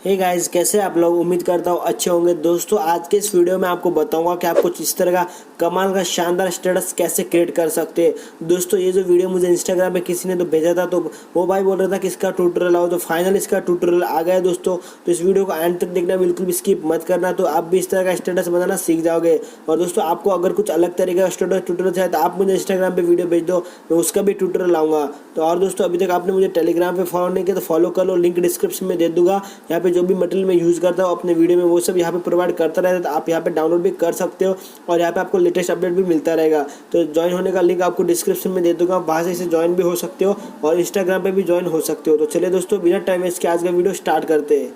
Hey guys, कैसे आप लोग? उम्मीद करता हूँ अच्छे होंगे। दोस्तों, आज के इस वीडियो में आपको बताऊंगा कि आप कुछ इस तरह का कमाल का शानदार स्टेटस कैसे क्रिएट कर सकते हैं। दोस्तों, ये जो वीडियो मुझे इंस्टाग्राम पे किसी ने तो भेजा था, तो वो भाई बोल रहा था कि इसका ट्यूटोरियल आओ, तो फाइनल इसका ट्यूटोरियल आ गया दोस्तों। तो इस वीडियो को एंड तक देखना, बिल्कुल भी स्किप मत करना, तो आप भी इस तरह का स्टेटस बनाना सीख जाओगे। और दोस्तों, आपको अगर कुछ अलग तरीके का स्टेटस ट्यूटोरियल चाहिए तो आप मुझे इंस्टाग्राम पे वीडियो भेज दो, मैं उसका भी ट्यूटोरियल लाऊंगा। तो और दोस्तों, अभी तक आपने मुझे टेलीग्राम पे फॉलो नहीं किया तो फॉलो कर लो, लिंक डिस्क्रिप्शन में दे दूंगा। यहाँ पे जो भी मटेरियल मैं यूज़ करता हूँ अपने वीडियो में, वो सब यहाँ पे प्रोवाइड करता रहता है, तो आप यहाँ पे डाउनलोड भी कर सकते हो और यहाँ पे आपको लेटेस्ट अपडेट भी मिलता रहेगा। तो ज्वाइन होने का लिंक आपको डिस्क्रिप्शन में दे दूंगा, वहाँ से इसे ज्वाइन भी हो सकते हो और इंस्टाग्राम पे भी ज्वाइन हो सकते हो। तो चलिए दोस्तों, बिना टाइम वेस्ट के आज का वीडियो स्टार्ट करते हैं।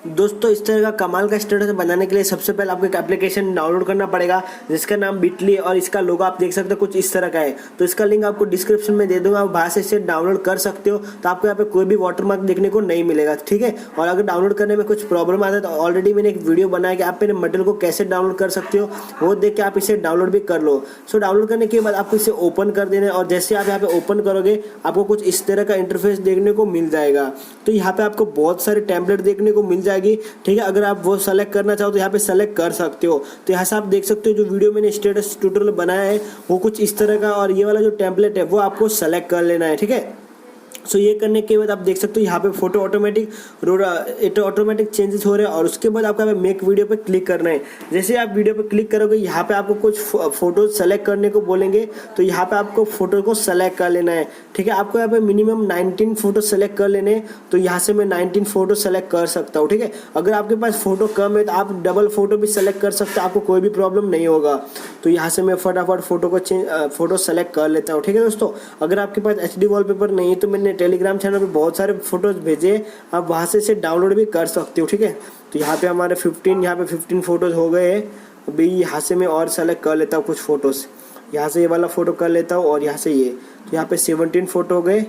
दोस्तों, इस तरह का कमाल का स्टेटस बनाने के लिए सबसे पहले आपको एक एप्लीकेशन डाउनलोड करना पड़ेगा जिसका नाम बिटली, और इसका लोगो आप देख सकते हो कुछ इस तरह का है। तो इसका लिंक आपको डिस्क्रिप्शन में दे दूंगा, आप वहाँ से इसे डाउनलोड कर सकते हो। तो आपको यहाँ पे कोई भी वाटरमार्क देखने को नहीं मिलेगा, ठीक है। और अगर डाउनलोड करने में कुछ प्रॉब्लम आता है तो ऑलरेडी मैंने एक वीडियो बनाया कि आप मेरे मटेरियल को कैसे डाउनलोड कर सकते हो, वो देख के आप इसे डाउनलोड भी कर लो। सो डाउनलोड करने के बाद आपको इसे ओपन कर देना है, और जैसे आप यहाँ पे ओपन करोगे आपको कुछ इस तरह का इंटरफेस देखने को मिल जाएगा। तो यहाँ पे आपको बहुत सारे टेम्पलेट देखने को मिल जाएगी, ठीक है। अगर आप वो सेलेक्ट करना चाहो तो यहाँ पे सेलेक्ट कर सकते हो। तो यहाँ से आप देख सकते हो जो वीडियो मैंने स्टेटस ट्यूटोरियल बनाया है वो कुछ इस तरह का, और ये वाला जो टेम्पलेट है वो आपको सेलेक्ट कर लेना है, ठीक है। सो ये करने के बाद आप देख सकते हो यहाँ पे फोटो ऑटोमेटिक चेंजेस हो रहे हैं, और उसके बाद आपको यहाँ पे मेक वीडियो पे क्लिक करना है। जैसे आप वीडियो पे क्लिक करोगे यहाँ पे आपको कुछ फोटो सेलेक्ट करने को बोलेंगे, तो यहाँ पे आपको फोटो को सेलेक्ट कर लेना है, ठीक है। आपको यहाँ पे मिनिमम 19 फोटो सेलेक्ट कर लेने, तो यहाँ से मैं 19 फोटो सेलेक्ट कर सकता हूँ, ठीक है। अगर आपके पास फोटो कम है तो आप डबल फोटो भी सेलेक्ट कर सकते हैं, आपको कोई भी प्रॉब्लम नहीं होगा। तो यहाँ से मैं फटाफट फोटो सेलेक्ट कर लेता हूँ, ठीक है दोस्तों। अगर आपके पास HD वॉलपेपर नहीं है तो मैंने टेलीग्राम चैनल पे बहुत सारे फोटोज भेजे, आप वहाँ से इसे डाउनलोड भी कर सकते हो, ठीक है। तो यहाँ पे हमारे 15 फोटोज हो गए हैं। अभी यहाँ से मैं और सेलेक्ट कर लेता हूँ कुछ फोटोज, यहाँ से ये वाला फोटो कर लेता हूँ और यहाँ से ये, तो यहाँ पे 17 फोटो हो गए,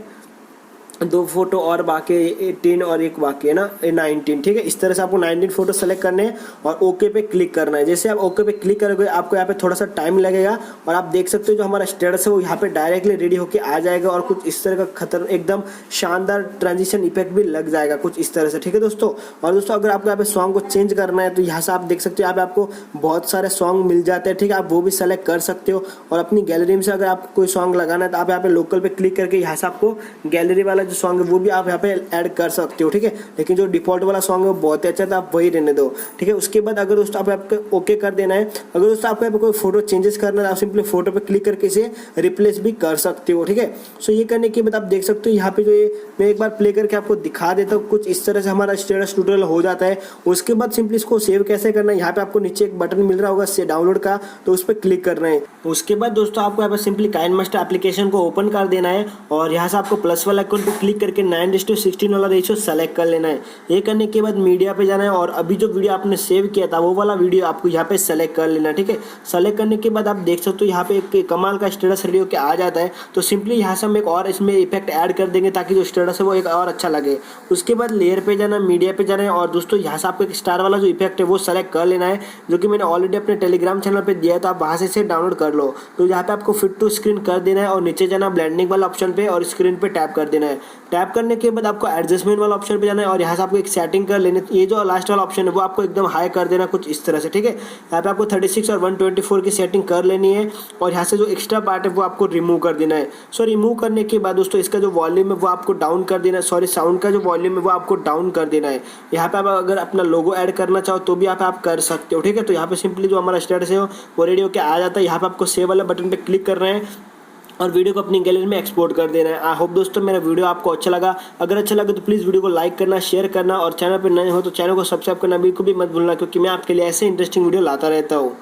2 फोटो और बाकी 18 और एक बाकी है ना 19, ठीक है। इस तरह से आपको 19 फोटो सेलेक्ट करने हैं और ओके पे क्लिक करना है। जैसे आप ओके पे क्लिक करोगे आपको यहाँ पे थोड़ा सा टाइम लगेगा, और आप देख सकते हो जो हमारा स्टेटस है वो यहाँ पे डायरेक्टली रेडी होके आ जाएगा, और कुछ इस तरह का एकदम शानदार ट्रांजिशन इफेक्ट भी लग जाएगा कुछ इस तरह से, ठीक है दोस्तों। और दोस्तों, अगर आपको यहाँ पे सॉन्ग को चेंज करना है तो यहाँ से आप देख सकते हो यहाँ पे आपको बहुत सारे सॉन्ग मिल जाते हैं, ठीक है। आप वो भी सेलेक्ट कर सकते हो, और अपनी गैलरी में से अगर आपको कोई सॉन्ग लगाना है तो आप यहाँ पे लोकल पे क्लिक करके यहाँ से आपको गैलरी वाला जो सॉन्ग है वो भी आप यहाँ पे ऐड कर सकते हो, ठीक है। लेकिन जो डिफॉल्ट वाला सॉन्ग है वो बहुत अच्छा है, तो आप वही रहने दो, ठीक है। उसके बाद अगर दोस्तों आपको ओके कर देना है, अगर दोस्तों आपको यहाँ पे कोई फोटो चेंजेस करना है आप सिंपली फोटो पे क्लिक करके इसे रिप्लेस भी कर सकते हो, ठीक है। सो ये करने के बाद आप देख सकते हो यहाँ पे जो ये मैं एक बार प्ले करके आपको दिखा देता हूँ, कुछ इस तरह से हमारा स्टेटस ट्यूटोरियल हो जाता है। उसके बाद सिंपली इसको सेव कैसे करना है, यहाँ पे आपको नीचे एक बटन मिल रहा होगा से डाउनलोड का, तो उस पर क्लिक करना है। उसके बाद दोस्तों आपको यहाँ पे सिंपली काइनमास्टर एप्लीकेशन को ओपन कर देना है, और यहाँ से आपको प्लस वाला आइकन पे क्लिक करके 9:16 वाला रेशियो सेलेक्ट कर लेना है। ये करने के बाद मीडिया पे जाना है, और अभी जो वीडियो आपने सेव किया था वो वाला वीडियो आपको यहाँ पे सेलेक्ट कर लेना है, ठीक है। सेलेक्ट करने के बाद आप देख सकते हो यहाँ पे एक कमाल का स्टेटस रेडी होकर आ जाता है। तो सिंपली यहाँ से हम एक और इसमें इफेक्ट ऐड कर देंगे ताकि जो स्टेटस है वो एक और अच्छा लगे। उसके बाद लेयर पे जाना, मीडिया पे जाना है, और दोस्तों यहाँ से आपको एक स्टार वाला जो इफेक्ट है वो सेलेक्ट कर लेना है, जो कि मैंने ऑलरेडी अपने टेलीग्राम चैनल पे दिया है, तो आप वहाँ से इसे डाउनलोड कर लो। तो यहाँ पे आपको फिट टू स्क्रीन कर देना है, और नीचे जाना ब्लेंडिंग वाला ऑप्शन पे और स्क्रीन पे टैप कर देना है। टैप करने के बाद आपको एडजस्टमेंट वाला ऑप्शन पे जाना है, और यहाँ से आपको एक सेटिंग कर लेने, ये जो लास्ट वाला ऑप्शन है वो आपको एकदम हाई कर देना कुछ इस तरह से, ठीक है। यहाँ पे आपको 36 और 124 की सेटिंग कर लेनी है, और यहाँ से जो एक्स्ट्रा पार्ट है वो आपको रिमूव कर देना है। सो रिमूव करने के बाद दोस्तों इसका जो वॉल्यूम है वो आपको डाउन कर देना है, सॉरी साउंड का जो वॉल्यूम है वो आपको डाउन कर देना है। यहाँ पे आप अगर अपना लोगो ऐड करना चाहो तो भी आप कर सकते हो, ठीक है। तो यहाँ पे सिंपली जो हमारा स्टेटस है वो रेडी होकर आ जाता है। यहाँ पे आपको सेव वाला बटन पे क्लिक करना है और वीडियो को अपनी गैलरी में एक्सपोर्ट कर देना है। आई होप दोस्तों मेरा वीडियो आपको अच्छा लगा। अगर अच्छा लगे तो प्लीज़ वीडियो को लाइक करना, शेयर करना, और चैनल पर नए हो तो चैनल को सब्सक्राइब करना बिल्कुल भी मत भूलना, क्योंकि मैं आपके लिए ऐसे इंटरेस्टिंग वीडियो लाता रहता हूँ।